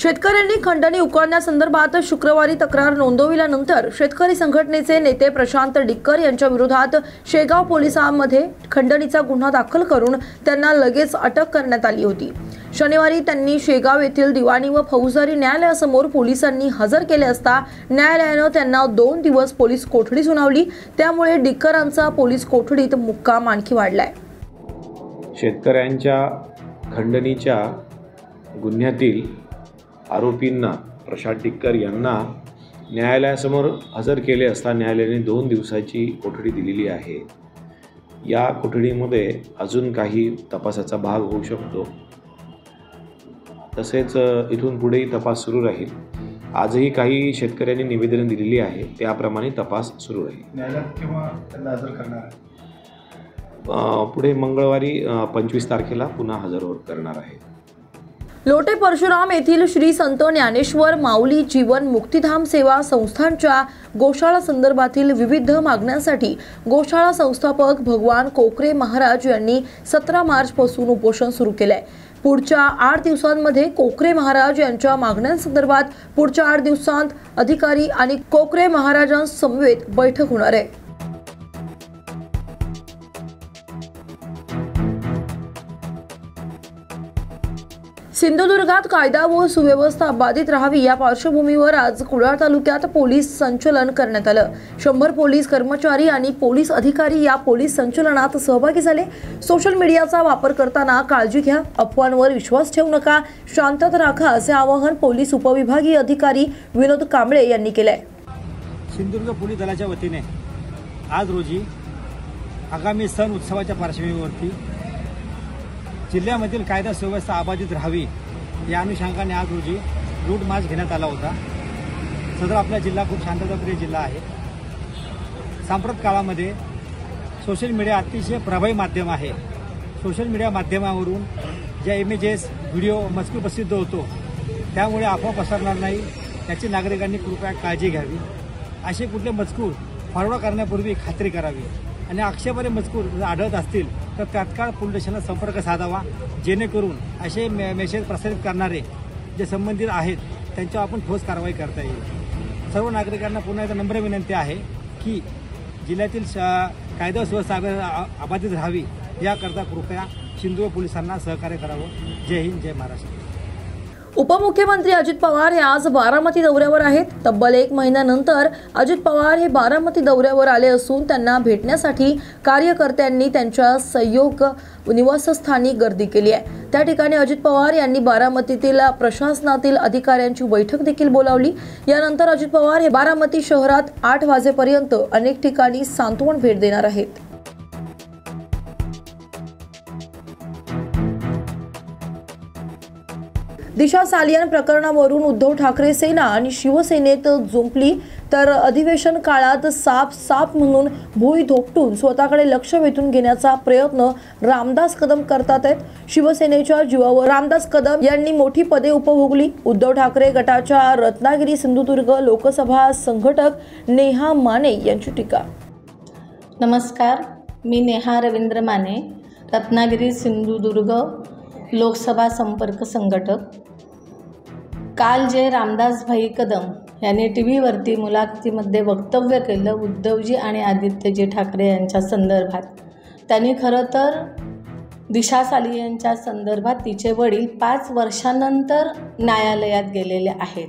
शेतकऱ्यांनी खंडणी उकळण्यासंदर्भात शुक्रवारी तक्रार नोंदविल्यानंतर शेतकरी संघटनेचे नेते प्रशांत डिक्कर यांच्या विरोधात शेगाव पोलिसांमध्ये खंडणीचा गुन्हा दाखल करून त्यांना लगेच अटक करण्यात आली होती। शनिवारी त्यांनी शेगाव येथील दिवाणी व फौजदारी न्यायालयासमोर पोलिसांनी हजर केले असता न्यायालयाने त्यांना 2 दिवस पोलीस कोठडी सुनावली। त्यामुळे डिक्करांचा पोलीस कोठडीत मुक्काम आणखी वाढलाय। शेतकऱ्यांच्या खंडणीच्या गुन्ह्यातील आरोपींना प्रशांत डिक्कर यांना न्यायालयासमोर हजर केले असता न्यायालयाने 2 दिवसाची कोठडी दिलेली आहे। या कोठडीमध्ये अजून काही तपासाचा भाग होऊ शकतो, तसेच इथून पुढेही तपास सुरू राहील। आजही काही शेतकऱ्यांनी निवेदन दिलेली आहे, त्याप्रमाणे तपास सुरू राहील। न्यायालयात केव्हा त्यांना हजर करणार आहे? पुढे मंगळवारी 25 तारखेला पुन्हा हजर करणार आहे। लोटे परशुराम येथील श्री संत ज्ञानेश्वर माऊली जीवन मुक्तिधाम सेवा संस्थांच्या गोशाळा संदर्भातील विविध मागण्यांसाठी गोशाळा संस्थापक भगवान कोकरे महाराज यांनी 17 मार्च पासून उपोषण सुरू केले आहे। पुढच्या 8 दिवसांमध्ये कोकरे महाराज यांच्या मागण्यांसंदर्भात पुढच्या 8 दिवसांत अधिकारी आणि कोकरे महाराजांसमवेत बैठक होणार आहे। सिंधुदुर्गात कायदा व सुव्यवस्था बाधित राहावी या पार्श्वभूमीवर आज कुडाळ तालुक्यात पोलीस संचलन करण्यात आलं। 100 पोलीस कर्मचारी आणि पोलीस अधिकारी या पोलीस संचलनात सहभागी झाले। सोशल मीडियाचा वापर करताना काळजी घ्या, अफवांवर विश्वास ठेवू नका, शांतता राखा असे आवाहन पोलीस उपविभागीय अधिकारी विनोद कांबळे यांनी केले। सिंधुदुर्ग पोलीस दलाच्या वतीने आज रोजी आगामी सण उत्सवाच्या पार्श्वभूमीवरती जिल्ह्यामधील कायदा सुव्यवस्था अबाधित राहावी या अनुषंगाने आज रोजी रूट मार्च घेण्यात आला होता। सदर आपला जिल्हा खूप शांतताप्रिय जिल्हा आहे। सांप्रत काळामध्ये सोशल मीडिया अतिशय प्रभावी माध्यम आहे। सोशल मीडिया माध्यमावरून ज्या इमेजेस व्हिडिओ मजकूर प्रसिद्ध होतो, त्यामुळे अफवा पसरणार नाही याची नागरिकांनी कृपया काळजी घ्यावी। असे कुठले मजकूर फॉरवर्ड करण्यापूर्वी खात्री करावी आणि आक्षेपार्ह मजकूर जर आढळत असतील तर तात्काळ पोलीस स्टेशनला संपर्क साधावा, जेणेकरून असे मेसेज प्रसारित करणारे जे संबंधित आहेत त्यांच्यावर आपण ठोस कारवाई करता येईल। सर्व नागरिकांना पुन्हा एकदा नम्र विनंती आहे की जिल्ह्यातील कायदा सुव्यवस्था अबाधित राहावी याकरता कृपया सिंधुदुर्ग पोलिसांना सहकार्य करावं। जय हिंद, जय महाराष्ट्र। उपमुख्यमंत्री अजित पवार हे आज बारामती दौऱ्यावर आहेत। तब्बल 1 महिन्यानंतर अजित पवार हे बारामती दौऱ्यावर आले असून त्यांना भेटण्यासाठी कार्यकर्त्यांनी त्यांच्या सहयोग निवासस्थानी गर्दी केली आहे। त्या ठिकाणी अजित पवार यांनी बारामतीतील प्रशासनातील अधिकाऱ्यांची बैठक देखील बोलावली। यानंतर अजित पवार हे बारामती शहरात 8 वाजेपर्यंत अनेक ठिकाणी सांत्वन भेट देणार आहेत। दिशा सालियन प्रकरणावरून उद्धव ठाकरे सेना आणि शिवसेनेत जुंपली, तर अधिवेशन काळात साफ म्हणून भुई धोपटून स्वतःकडे लक्ष वेधून घेण्याचा प्रयत्न रामदास कदम करतात आहेत। शिवसेनेच्या जीवावर रामदास कदम यांनी मोठी पदे उपभोगली। उद्धव ठाकरे गटाच्या रत्नागिरी सिंधुदुर्ग लोकसभा संघटक नेहा माने यांची टीका। नमस्कार, मी नेहा रवींद्र माने, रत्नागिरी सिंधुदुर्ग लोकसभा संपर्क संघटक। काल जे रामदास भाई कदम यांनी टीव्हीवरती मुलाखतीमध्ये वक्तव्य केलं उद्धवजी आणि आदित्यजी ठाकरे यांच्या संदर्भात, त्यांनी खरं तर दिशा सालियनच्या संदर्भात तिचे वडील 5 वर्षानंतर न्यायालयात गेलेले आहेत।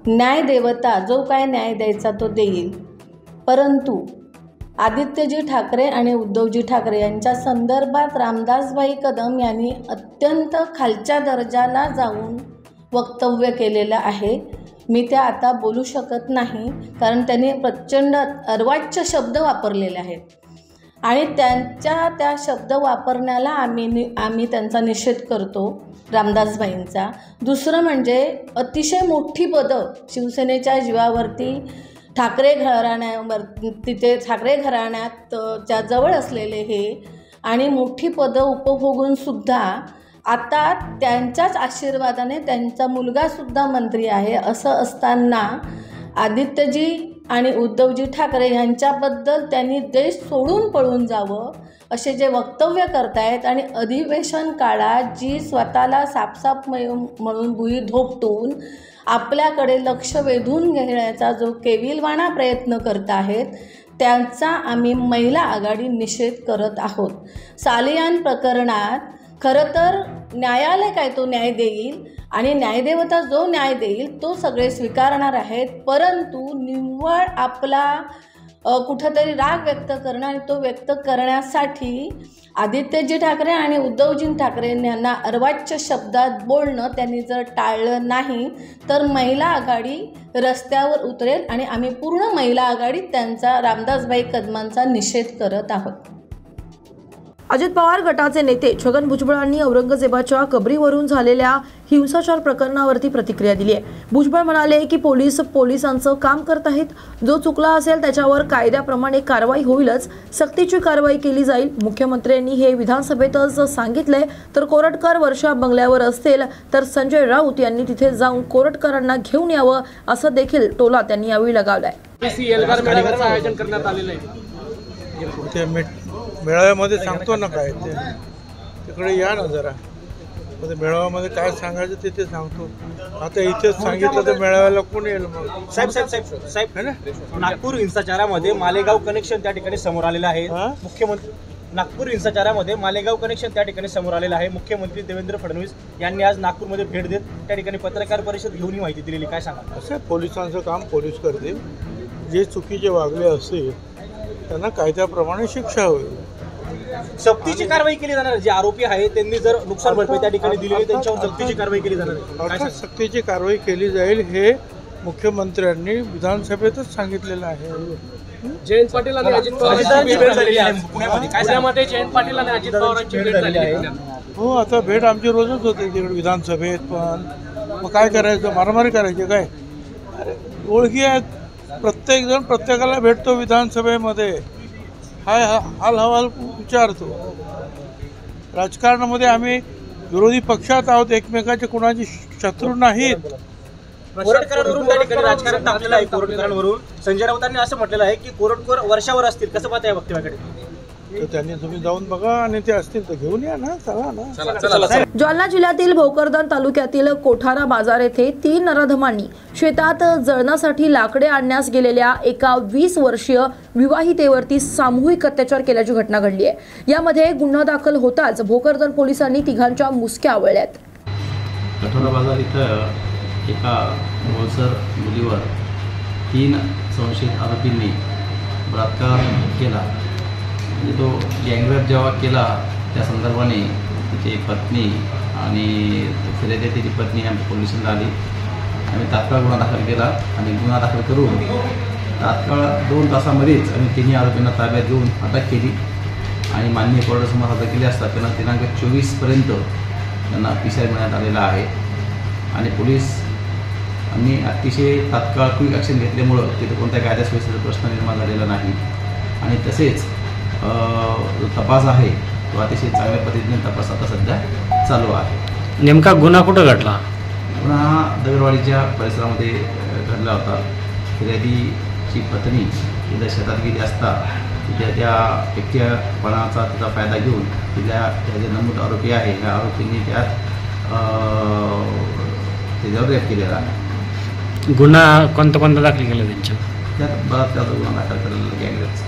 न्याय देवता जो काय न्याय द्यायचा तो देईल, परंतु आदित्यजी ठाकरे आणि उद्धवजी ठाकरे यांच्या संदर्भात रामदासभाई कदम यांनी अत्यंत खालच्या दर्जाला जाऊन वक्तव्य केलेलं आहे। मी त्या आता बोलू शकत नाही, कारण त्यांनी प्रचंड अर्वाच्य शब्द वापरलेले आहेत आणि त्यांच्या त्या शब्द वापरण्याला आम्ही त्यांचा निषेध करतो, रामदासभाईंचा। दुसरं म्हणजे अतिशय मोठी पदं शिवसेनेच्या जीवावरती ठाकरे घराण्यावर तिथे ठाकरे घराण्यात च्या जवळ असलेले हे आणि मोठी पदं उपभोगून सुद्धा आता त्यांच्याच आशीर्वादाने त्यांचा मुलगासुद्धा मंत्री आहे, असं असताना आदित्यजी आणि उद्धवजी ठाकरे यांच्याबद्दल त्यांनी देश सोडून पळून जावं असे जे वक्तव्य करतायत आणि अधिवेशन काळात जी स्वतःला सापसाप म्हणून भुई धोपटून आपल्याकडे लक्ष वेधून घेण्याचा जो केविलवाणा प्रयत्न करत आहेत त्यांचा आम्ही महिला आघाडी निषेध करत आहोत. सालियान प्रकरणात खरं तर न्यायालय काय तो न्याय देईल आणि न्यायदेवता जो न्याय देईल तो सगळे स्वीकारणार आहेत, परंतु निव्वळ आपला कुठंतरी राग व्यक्त करणं आणि तो व्यक्त करण्यासाठी आदित्यजी ठाकरे आणि उद्धवजी ठाकरे यांना अर्वाच्य शब्दात बोलणं त्यांनी जर टाळलं नाही तर महिला आघाडी रस्त्यावर उतरेल आणि आम्ही पूर्ण महिला आघाडी त्यांचा रामदासभाई कदमांचा निषेध करत आहोत. अजित पवार गटाचे नेते छगन भुजबळांनी औरंगजेबाच्या कबरीवरून झालेल्या हिंसाचार प्रकरणावरती प्रतिक्रिया दिली आहे. भुजबळ म्हणाले की पोलिसांचं काम करत आहेत, जो चुकला असेल त्याच्यावर कायद्याप्रमाणे कारवाई होईलच, सक्तीची कारवाई केली जाईल. मुख्यमंत्र्यांनी हे विधानसभेतच सांगितलंय, तर कोरटकर वर्षा बंगल्यावर असतील तर संजय राऊत यांनी तिथे जाऊन कोरटकरांना घेऊन यावं असं देखील टोला त्यांनी यावेळी लगावलाय. आयोजन करण्यात आलेलं आहे. मेळाव्यामध्ये सांगतो ना काय ते, तिकडे या ना जरा. मेळाव्यामध्ये काय सांगायचं ते सांगतो. आता इथेच सांगितलं तर मेळाव्याला कोण येईल मग? साहेब नागपूर हिंसाचारामध्ये मालेगाव कनेक्शन त्या ठिकाणी समोर आलेलं आहे. मुख्यमंत्री नागपूर हिंसाचारामध्ये मालेगाव कनेक्शन त्या ठिकाणी समोर आलेलं आहे. मुख्यमंत्री देवेंद्र फडणवीस यांनी आज नागपूरमध्ये भेट देत त्या ठिकाणी पत्रकार परिषद घेऊन ही माहिती दिलेली. काय सांगा? असं पोलिसांचं काम पोलीस करतील. जे चुकीचे वागले असतील त्यांना कायद्याप्रमाणे शिक्षा होईल. सक्तीची कारवाई केली जाणार. जे आरोपी आहेत त्यांनी जर नुकसान भरपाई त्या ठिकाणी दिलेली त्यांच्यावर सक्तीची कारवाई केली जाणार आहे. सक्तीची कारवाई केली जाईल हे मुख्यमंत्र्यांनी विधानसभेतच सांगितलेलं आहे. जयंत पाटील आणि अजित पवारांची भेट झालेली आहे पुण्यामध्ये. जयंत पाटील आणि अजित पवारांची भेट झालेली आहे. हो, आता भेट आमची रोजच होते तिकडे विधानसभेत. पण मग काय करायचं? मारामारी करायची काय? अरे ओळखी आहेत, प्रत्येकजण प्रत्येकाला भेटतो विधानसभेमध्ये, हाय हाल हवाल विचारतो. राजकारणामध्ये आम्ही विरोधी पक्षात आहोत, एकमेकाचे कुणाचे शत्रू नाहीत. कोरटकरांवरून त्या ठिकाणी राजकारण तापलेलं आहे. कोरटकरांवरून संजय राऊतांनी असं म्हटलेलं आहे की कोरटकर वर्षावर असतील. कसं पाहता या वक्तव्याकडे? तर त्यांनी तुम्ही जाऊन बघा आणि ते असतील तर घेऊन या ना. चला ना. जालना जिल्ह्यातील भोकरदन तालुक्यातील कोठारा बाजार येथे 3 नराधमांनी शेतात जळणासाठी लाकडे आणण्यास गेलेल्या एका 20 वर्षीय विवाहितेवरती सामूहिक अत्याचार केल्याची घटना घडली आहे. यामध्ये गुन्हा दाखल होताच भोकरदन पोलिसांनी तिघांच्या मुसक्या आवळल्यात. कोठारा बाजार इथं एका मोलसर मुलीवर 3 संशयित आरोपींनी बलात्कार केला. म्हणजे तो गँगरेप जेव्हा केला त्या संदर्भाने तिची पत्नी आणि फिर्यादी तिची पत्नी आमच्या पोलिसांना आली. आम्ही तात्काळ गुन्हा दाखल केला आणि गुन्हा दाखल करून तात्काळ 2 तासामध्येच आम्ही 3 आरोपींना ताब्यात घेऊन अटक केली आणि माननीय कोर्टासमोर हजर केले असता त्यांना दिनांक 24पर्यंत त्यांना PCI मिळण्यात आलेला आहे. आणि पोलीस आम्ही अतिशय तात्काळ क्विक ॲक्शन घेतल्यामुळं तिथे कोणत्या कायद्यासुव्यवस्थेचा प्रश्न निर्माण झालेला नाही. आणि तसेच जो तपास आहे तो अतिशय चांगल्या पद्धतीने तपास आता सध्या चालू आहे. नेमका गुन्हा कुठं घडला? गुन्हा दगडवाडीच्या परिसरामध्ये घडला होता. फिर्यादीची पत्नी तिथं शेतात गेली असता तिथे त्या एकट्यापणाचा तिचा फायदा घेऊन तिथल्या जे नमूद आरोपी आहे ह्या आरोपींनी त्यात त्याच्यावर रेप केलेला आहे. गुन्हा कोणता दाखल केला त्यांच्या? त्यात बलात्काराचा गुन्हा दाखल केलेला गँगरेपचा.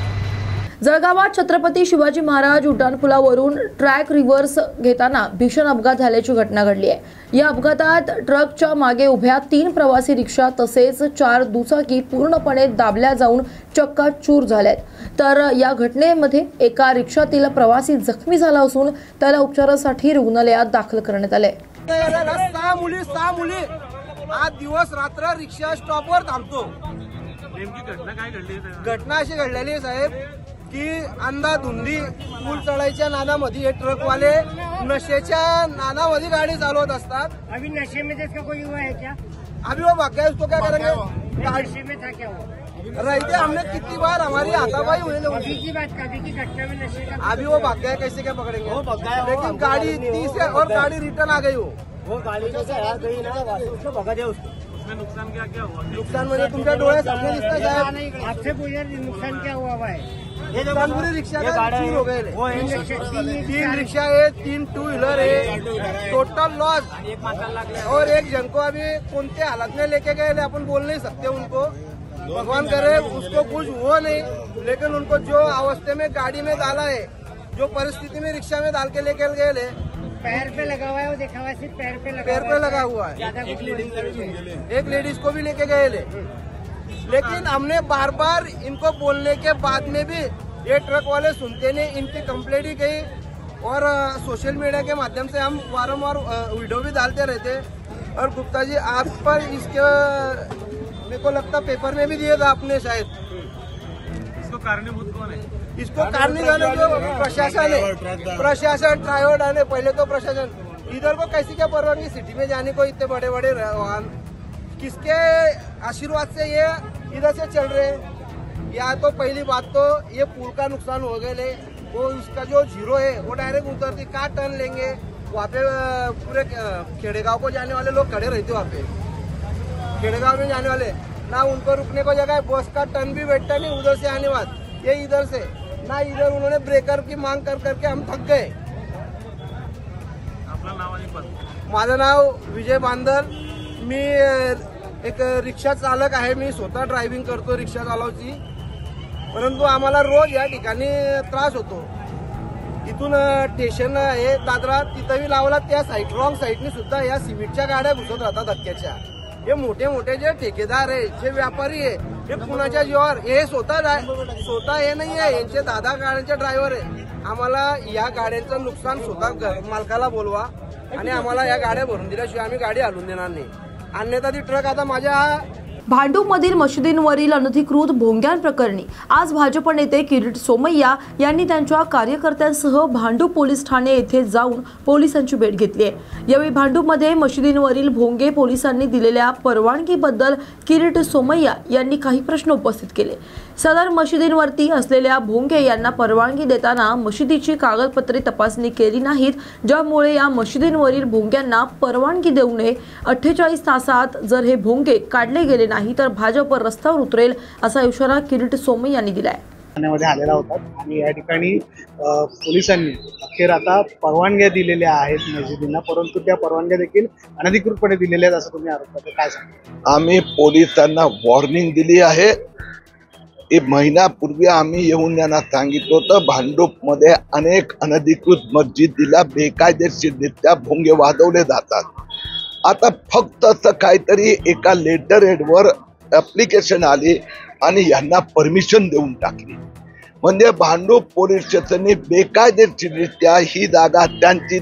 जळगावात छत्रपती शिवाजी महाराज उड्डाणपुलावरून ट्रॅक रिव्हर्स घेताना भीषण अपघात झाल्याची घटना घडली आहे. या अपघातात ट्रकच्या मागे उभ्या 3 प्रवासी रिक्षा तसेच 4 दुचाकी पूर्णपणे दाबल्या जाऊन चक्काचूर झाल्यात. तर या घटनेमध्ये एका रिक्षातील प्रवासी जखमी झाला असून त्याला उपचारासाठी रुग्णालयात दाखल करण्यात आले. 6 मुली आज दिवस रात्र रिक्षा स्टॉपवर थांबतो. नेमकी घटना काय घडली? घटना अशी घडलेली आहे साहेब की अंधाधुंदी पूल चढायच्या नादामध्ये हे ट्रकवाले नशेच्या नादामध्ये गाडी चालवत असतात. अभी नशे में जिसका कोई हुआ है क्या? अभी वो वाक्य उसको क्या करेंगे? नशे में था क्या वो? रहते हमने कितनी बार हमारी हाथापाई हुई है. अभी की बात कभी की घटना में नशे का अभी वो भाग गया, कैसे क्या पकड़ेंगे? लेकिन गाड़ी 30 है और गाड़ी रिटर्न आ गई. वो गाड़ी जैसे आ गई ना उसको भगा दिया. उसको नुकसान म्हणजे तुमच्या डोळ्यासमोर दिसतंय साहेब. आपसे पूछा नुकसान क्या हुआ हुआ है? नुकसान पूरी रिक्शा का चूर हो गए. 3 रिक्शा है, 3 2 व्हीलर है, टोटल लॉस. और एक जन को अभी कौनते हालत में लेके गए अपन बोल नहीं सकते उनको. भगवान करे उसको कुछ हुआ नहीं, लेकिन उनको जो अवस्थे में गाड़ी में डाला है, जो परिस्थिति में रिक्शा में डाल के लेके गए, पैर पे लगा हुआ है, वो देखा हुआ है, सिर्फ पैर पे लगा हुआ है. एक लेडीज को भी लेके गए लेकिन हमने बार बार इनको बोलने के बाद में भी ये ट्रक वाले सुनते नहीं. इनकी कंप्लेंट ही गई और सोशल मीडिया के माध्यम से हम वारंवार वीडियो भी डालते रहते. और गुप्ता जी, आप पर इसके मेरे को लगता पेपर में भी दिया था आपने शायद. इसको कारणीभूत कौन है? इसको कारणीभूत जो प्रशासन है, प्रशासन ड्राइवर डाले. पहले तो प्रशासन इधर को कैसी क्या परवानगी सिटी में जाने को, इतने बड़े बड़े वाहन किसके आशीर्वाद से ये इधर से चल रहे हैं? या तो पहली बात तो ये पुल का नुकसान हो गए, वो इसका जो जीरो है वो डायरेक्ट उतरती. क्या टर्न लेंगे वहाँ पे? पूरे खेड़ेगांव को जाने वाले लोग खड़े रहते वहाँ पे. खेड़ेगांव में जाने वाले ना, उनको रुकने को जगह है. बस का टर्न भी बैठता नहीं उधर से आने बाद, ये इधर से ना. इधर उन्होंने ब्रेकर की मांग कर करके हम थक गए. आपलं नाव आणि पद? माझं नाव विजय बांदर. मी एक रिक्षा चालक आहे. मी स्वतः ड्रायव्हिंग करतो रिक्षा चालवची. परंतु आम्हाला रोज या ठिकाणी त्रास होतो. इथून स्टेशन आहे दादरा, तिथंही लावला त्या साईड रॉंग साईडनी सुद्धा या सिमेंटच्या गाड्या घुसत राहतात धक्क्याच्या. हे मोठे मोठे जे ठेकेदार आहे, जे व्यापारी आहे, हे कुणाच्या जीवावर, हे स्वतः हे नाही आहे, यांचे दादा गाड्यांचे ड्रायव्हर आहे. आम्हाला या गाड्यांचं नुकसान स्वतः मालकाला बोलवा आणि आम्हाला या गाड्या भरून दिल्याशिवाय आम्ही गाडी हलवून देणार नाही. अन्यथा ती ट्रक आता माझ्या. भांडूपमधील मशिदींवरील अनधिकृत भोंग्यांप्रकरणी आज भाजप नेते किरीट सोमय्या यांनी त्यांच्या कार्यकर्त्यांसह भांडूप पोलीस ठाणे येथे जाऊन पोलिसांची भेट घेतली आहे. यावेळी भांडूपमध्ये मशिदींवरील भोंगे पोलिसांनी दिलेल्या परवानगीबद्दल किरीट सोमय्या यांनी काही प्रश्न उपस्थित केले. सदर मशिदींवरती असलेल्या भोंगे यांना परवानगी देताना मशिदीची कागदपत्रे तपासणी केली नाहीत, ज्यामुळे या मशिदींवरील भोंग्यांना परवानगी देऊ नये. 48 तासात जर हे भोंगे काढले गेले नाही तर भाजप रस्त्यावर उतरेल असा इशारा किरीट सोमय्या यांनी दिलाय. ठाण्यामध्ये आलेला होता आणि या ठिकाणी पोलिसांनी अखेर आता परवानग्या दिलेल्या आहेत मशिदींना, परंतु त्या परवानग्या देखील अनधिकृतपणे दिलेल्या आहेत असं तुम्ही आरोप करता. काय सांगता? आम्ही पोलिसांना वॉर्निंग दिली आहे. एक महिन्यापूर्वी आम्ही येऊन यांना सांगितलं होतं भांडूपमध्ये अनेक अनधिकृत मस्जिदीला बेकायदेशीररित्या भोंगे वाजवले जातात. आता फक्त असं काहीतरी एका लेटर हेडवर ऍप्लिकेशन आली आणि यांना परमिशन देऊन टाकली. म्हणजे भांडूप पोलीस स्टेशनने बेकायदेशीररित्या ही जागा त्यांची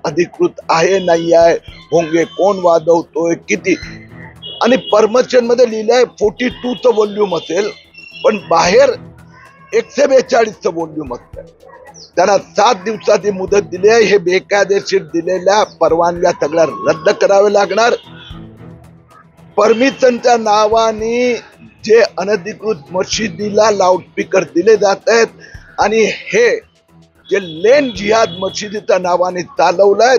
अधिकृत आहे नाही आहे, भोंगे कोण वाजवतोय किती, आणि परमिशन मध्ये लिहिलंय 42चं व्हॉल्यूम असेल, पण बाहेर 142चं व्हॉल्यूम असतं. त्यांना 7 दिवसाची मुदत दिली आहे. हे बेकायदेशीर दिलेल्या परवानग्या सगळ्या रद्द करावे लागणार. परमिशनच्या नावाने जे अनधिकृत मशिदीला लाऊडस्पीकर दिले जात आहेत आणि हे जे लेन जिहाद मशिदीच्या नावाने चालवलंय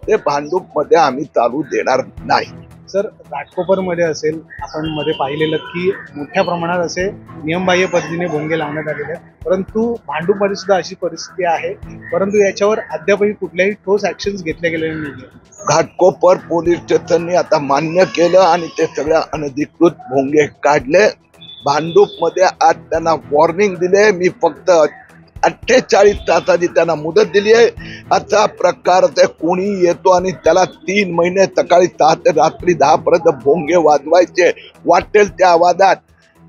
ते भांडूपमध्ये आम्ही चालू देणार नाही. सर, घाटकोपरमध्ये असेल, आपण मध्ये पाहिलेलं की मोठ्या प्रमाणात असे नियमबाह्य पद्धतीने भोंगे लावण्यात आलेले आहेत, परंतु भांडूपमध्ये सुद्धा अशी परिस्थिती आहे, परंतु याच्यावर अद्यापही कुठल्याही ठोस ऍक्शन्स घेतल्या गेलेल्या नाहीये. घाटकोपर पोलीस स्टेशनने आता मान्य केलं आणि ते सगळ्या अनधिकृत भोंगे काढले. भांडूपमध्ये आज त्यांना वॉर्निंग दिले. मी फक्त 48 तासाची त्यांना मुदत दिली आहे. असा प्रकार ते कोणी येतो आणि त्याला 3 महिने सकाळी 6 ते रात्री 10 पर्यंत भोंगे वाजवायचे वाटेल त्या आवाजात,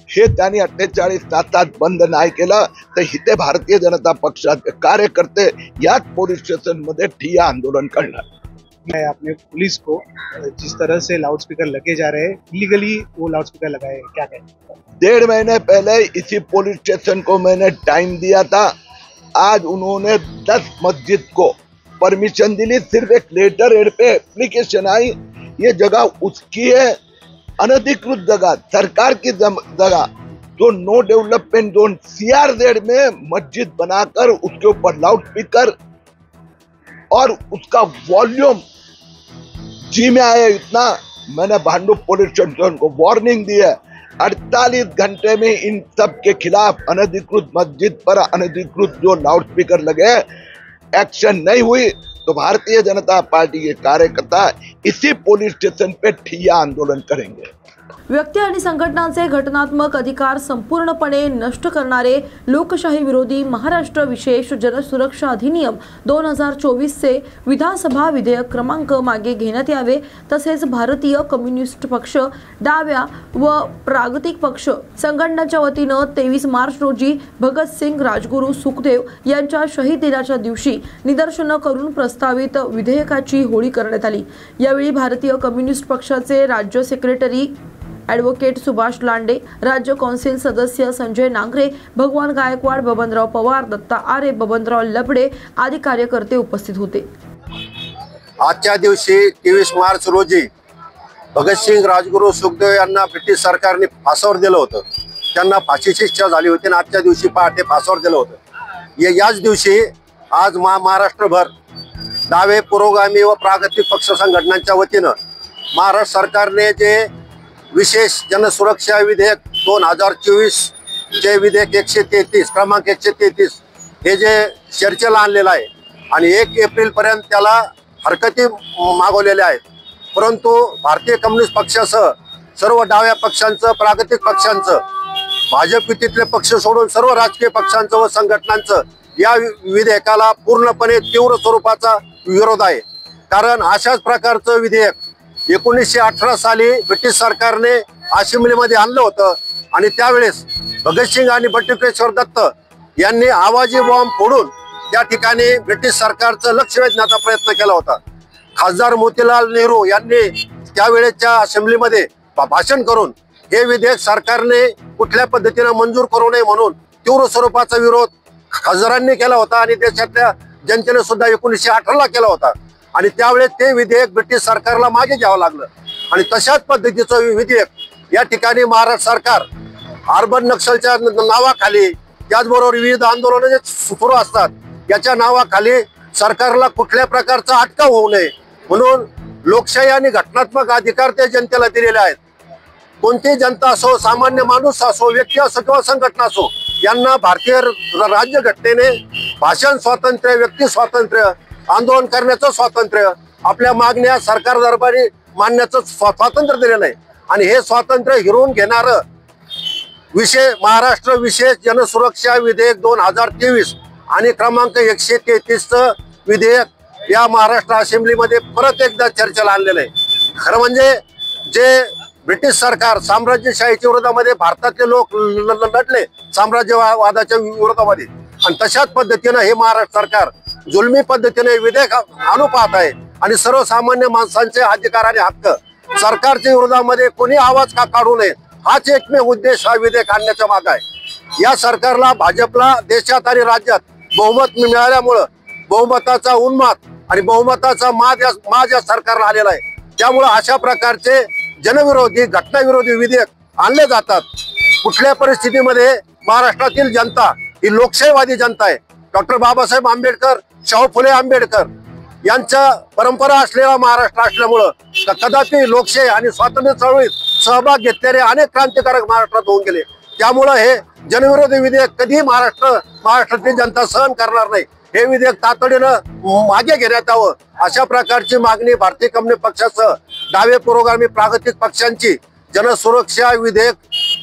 हे त्यांनी 48 तासात बंद नाही केलं तर इथे भारतीय जनता पक्षाचे कार्यकर्ते याच पोलीस स्टेशन मध्ये ठिय्या आंदोलन करणार. अपने पुलिस को जिस तरह से लाउडस्पीकर लगे जा रहे हैं, इलीगली वो लाउडस्पीकर लगाए, क्या कहें? 1.5 महीने पहले इसी पुलिस स्टेशन को मैंने टाइम दिया था. आज उन्होंने 10 मस्जिद को परमिशन दिली. सिर्फ एक लेटर हेड पे एप्लीकेशन आई. ये जगह उसकी है, अनधिकृत जगह, सरकार की जगह, जो नो डेवलपमेंट जोन CRZ में मस्जिद बनाकर उसके ऊपर लाउडस्पीकर और उसका वॉल्यूम जी में आया इतना मैंने भांडुप पुलिस स्टेशन को वार्निंग दी है। 48 घंटे में इन सब के खिलाफ अनधिकृत मस्जिद पर अनधिकृत जो लाउडस्पीकर लगे एक्शन नहीं हुई तो भारतीय जनता पार्टी के कार्यकर्ता इसी पुलिस स्टेशन पे ठिय्या आंदोलन करेंगे। व्यक्ती आणि संघटनांचे घटनात्मक अधिकार संपूर्णपणे नष्ट करणारे लोकशाही विरोधी महाराष्ट्र विशेष जनसुरक्षा अधिनियम 2024 चे विधानसभा विधेयक क्रमांक मागे घेण्यात यावे, तसेच भारतीय कम्युनिस्ट पक्ष, डाव्या व प्रागतिक पक्ष संघटनांच्या वतीनं 23 मार्च रोजी भगतसिंग, राजगुरू, सुखदेव यांच्या शहीद दिनाच्या दिवशी निदर्शनं करून प्रस्तावित विधेयकाची होळी करण्यात आली। यावेळी भारतीय कम्युनिस्ट पक्षाचे राज्य सेक्रेटरी ॲडव्होकेट सुभाष लांडे, राज्य कौन्सिल सदस्य संजय नांगरे, भगवान गायकवाड, बबनराव पवार, दत्ता आरे, बबनराव लबडे आदी कार्यकर्ते उपस्थित होते। आजच्या दिवशी 23 मार्च रोजी भगतसिंग, राजगुरू, सुखदेव यांना ब्रिटिश सरकारने फासावर दिलं होतं। त्यांना फाशीची शिक्षा झाली होती आणि आजच्या दिवशी पहाटे फासावर दिलं होतं। याच दिवशी आज महाराष्ट्रभर डावे, पुरोगामी व प्रागतिक पक्ष संघटनांच्या वतीनं महाराष्ट्र सरकारने जे विशेष जनसुरक्षा विधेयक 2024 चे विधेयक 133 क्रमांक 133 हे जे चर्चेला आणलेलं आहे आणि 1 एप्रिल पर्यंत त्याला हरकती मागवलेल्या आहेत, परंतु भारतीय कम्युनिस्ट पक्षासह सर्व डाव्या पक्षांचं, प्रागतिक पक्षांचं, भाजप युतीतले पक्ष सोडून सर्व राजकीय पक्षांचं व संघटनांचं या विधेयकाला पूर्णपणे तीव्र स्वरूपाचा विरोध आहे। कारण अशाच प्रकारचं विधेयक 1918 साली ब्रिटिश सरकारने असेंब्लीमध्ये आणलं होतं आणि त्यावेळेस भगतसिंग आणि बटुकेश्वर दत्त यांनी आवाजी बॉम्ब फोडून त्या ठिकाणी ब्रिटिश सरकारचं लक्ष वेधण्याचा प्रयत्न केला होता। खासदार मोतीलाल नेहरू यांनी त्यावेळेच्या असेंब्लीमध्ये भाषण करून हे विधेयक सरकारने कुठल्या पद्धतीने मंजूर करू नये म्हणून तीव्र स्वरूपाचा विरोध खासदारांनी केला होता आणि देशातल्या जनतेने सुद्धा 1918ला केला होता आणि त्यावेळेस ते विधेयक ब्रिटिश सरकारला मागे घ्यावं लागलं आणि तशाच पद्धतीचं विधेयक या ठिकाणी महाराष्ट्र सरकार अर्बन नक्षलच्या नावाखाली, त्याचबरोबर विविध आंदोलनं जे सुरू असतात याच्या नावाखाली सरकारला कुठल्या प्रकारचा अटकाव होऊ नये म्हणून लोकशाही आणि घटनात्मक अधिकार ते जनतेला दिलेले आहेत। कोणती जनता असो, सामान्य माणूस असो, व्यक्ती असो किंवा संघटना असो, यांना भारतीय राज्यघटनेने भाषण स्वातंत्र्य, व्यक्ती स्वातंत्र्य, आंदोलन करण्याचं स्वातंत्र्य, आपल्या मागण्या सरकार दरबारी मांडण्याचं स्वातंत्र्य दिलेलं आहे आणि हे स्वातंत्र्य हिरवून घेणारं महाराष्ट्र विशेष जनसुरक्षा विधेयक 2023 आणि क्रमांक 133चं विधेयक या महाराष्ट्र असेंब्लीमध्ये परत एकदा चर्चेला आणलेलं आहे। खरं म्हणजे जे ब्रिटिश सरकार साम्राज्यशाहीच्या विरोधामध्ये भारतातले लोक लढले साम्राज्यवादाच्या विरोधामध्ये आणि तशाच पद्धतीनं हे महाराष्ट्र सरकार जुलमी पद्धतीने विधेयक आणू पाहत आहे आणि सर्वसामान्य माणसांचे अधिकार आणि हक्क सरकारच्या विरोधामध्ये कोणी आवाज का काढू नये हाच एकमेव उद्देश हा विधेयक आणण्याच्या मागे आहे। या सरकारला, भाजपला देशात आणि राज्यात बहुमत मिळाल्यामुळं बहुमताचा उन्माद आणि बहुमताचा माज या सरकारला आलेला आहे। त्यामुळे अशा प्रकारचे जनविरोधी, घटनाविरोधी विधेयक आणले जातात। कुठल्या परिस्थितीमध्ये महाराष्ट्रातील जनता ही लोकशाहीवादी जनता आहे। डॉक्टर बाबासाहेब आंबेडकर, शाहू फुले आंबेडकर यांच्या परंपरा असलेला महाराष्ट्र असल्यामुळं कदापि लोकशाही आणि स्वातंत्र्य चळवळीत सहभाग घेतलेले अनेक क्रांतिकारक महाराष्ट्रात होऊन गेले। त्यामुळं हे जनविरोधी विधेयक कधी महाराष्ट्रातील जनता सहन करणार नाही। हे विधेयक तातडीनं मागे घेण्यात यावं अशा प्रकारची मागणी भारतीय कम्युनिस्ट पक्षासह डावे, पुरोगामी, प्रागतिक पक्षांची जनसुरक्षा विधेयक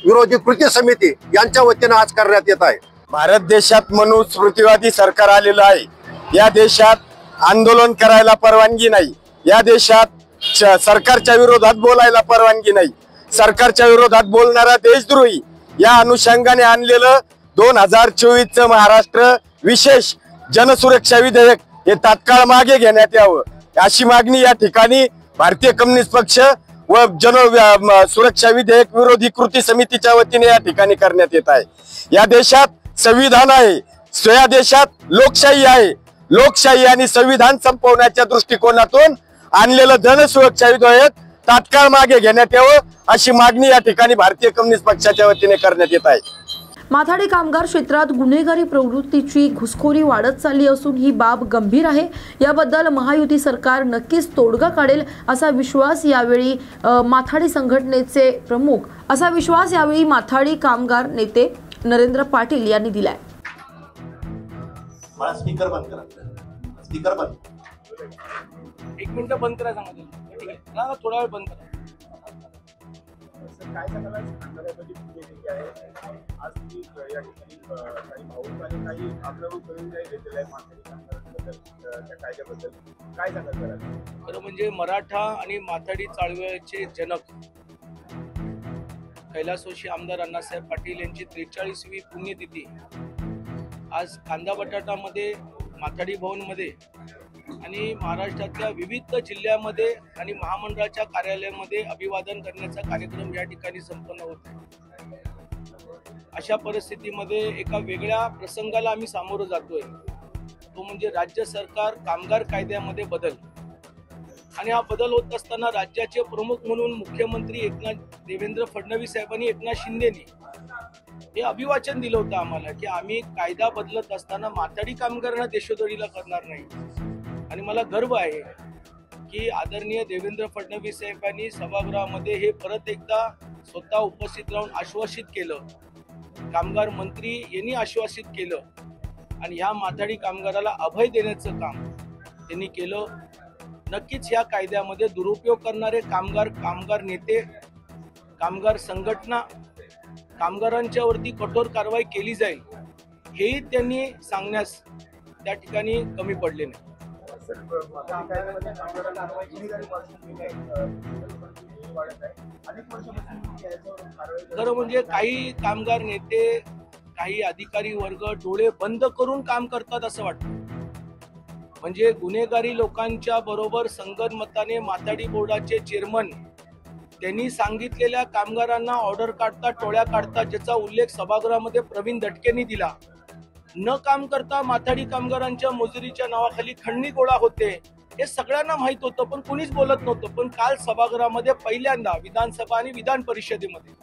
विरोधी कृती समिती यांच्या वतीनं आज करण्यात येत आहे। भारत देशात मनुस्मृतीवादी सरकार आलेलं आहे। या देशात आंदोलन करायला परवानगी नाही, या देशात सरकारच्या विरोधात बोलायला परवानगी नाही। सरकारच्या विरोधात बोलणारा देशद्रोही या अनुषंगाने आणलेलं 2024चं महाराष्ट्र विशेष जनसुरक्षा विधेयक हे तात्काळ मागे घेण्यात यावं अशी मागणी या ठिकाणी भारतीय कम्युनिस्ट पक्ष व सुरक्षा विधेयक विरोधी कृती समितीच्या वतीने या ठिकाणी करण्यात येत आहे। या देशात संविधान आहे, या देशात लोकशाही आहे। लोकशाही आणि संविधान संपवण्याच्या दृष्टिकोनातून आणलेलं जनसुरक्षा विधेयक तात्काळ मागे घेण्यात यावं अशी मागणी या ठिकाणी भारतीय कम्युनिस्ट पक्षाच्या वतीने करण्यात येत आहे। माथाडी कामगार क्षेत्रात गुन्हेगारी प्रवृत्तीची घुसखोरी वाढत चालली असून ही बाब गंभीर आहे। याबद्दल महायुती सरकार नक्कीच तोडगा काढेल असा विश्वास यावेळी माथाडी संघटनेचे प्रमुख माथाडी कामगार नेते नरेंद्र पाटील यांनी दिलाय। मला स्पीकर बंद करा, स्पीकर बंद, 1 मिनिट बंद करा सांगा, ठीक आहे ना, थोडा वेळ बंद करा। काय सांगाल आज तुम्ही या ठिकाणी काही भाऊक आणि काही आपल्यावर घेतलेलं आहे माथाडी कामगारांबद्दल, त्या कायद्याबद्दल काय सांगाल? खरं म्हणजे मराठा आणि माथाडी चळवळीचे जनक कैलासवासी आमदार अण्णासाहेब पाटील यांची 43वी पुण्यतिथी आज कांदा बटाटामध्ये, माथाडी भवनमध्ये आणि महाराष्ट्रातल्या विविध जिल्ह्यामध्ये आणि महामंडळाच्या कार्यालयामध्ये अभिवादन करण्याचा कार्यक्रम या ठिकाणी संपन्न होत आहे। अशा परिस्थितीमध्ये एका वेगळ्या प्रसंगाला आम्ही सामोरं जातोय, तो म्हणजे राज्य सरकार कामगार कायद्यामध्ये बदल। आणि हा बदल होत असताना राज्याचे प्रमुख म्हणून मुख्यमंत्री देवेंद्र फडणवीस साहेबांनी, एकनाथ शिंदेनी हे अभिवाचन दिलं होतं आम्हाला की आम्ही कायदा बदलत असताना माथाडी कामगारांना देशोधडीला करणार नाही। आणि मला गर्व आहे की आदरणीय देवेंद्र फडणवीस साहेबांनी सभागृहामध्ये हे परत एकदा स्वतः उपस्थित राहून आश्वासित केलं, कामगार मंत्री यांनी आश्वासित केलं आणि ह्या माथाडी कामगाराला अभय देण्याचं काम त्यांनी केलं। नक्कीच ह्या कायद्यामध्ये दुरुपयोग करणारे कामगार नेते, कामगार संघटना, कामगारांच्या वरती कठोर कारवाई केली जाईल हेही त्यांनी सांगण्यास त्या ठिकाणी कमी पडले नाही। खरं म्हणजे काही कामगार नेते, काही अधिकारी वर्ग डोळे बंद करून काम करतात असं वाटतं। म्हणजे गुन्हेगारी लोकांच्या बरोबर संगनमताने माथाडी बोर्डाचे चेअरमन त्यांनी सांगितलेल्या कामगारांना ऑर्डर काढतात, टोळ्या काढतात, ज्याचा उल्लेख सभागृहामध्ये प्रवीण दटकेंनी दिला। न काम करता माथाडी कामगारांच्या मजुरीच्या नावाखाली खंडणी गोळा होते हे सगळ्यांना माहित होतं, पण कुणीच बोलत नव्हतं। पण काल सभागृहामध्ये पहिल्यांदा विधानसभा आणि विधान परिषदेमध्ये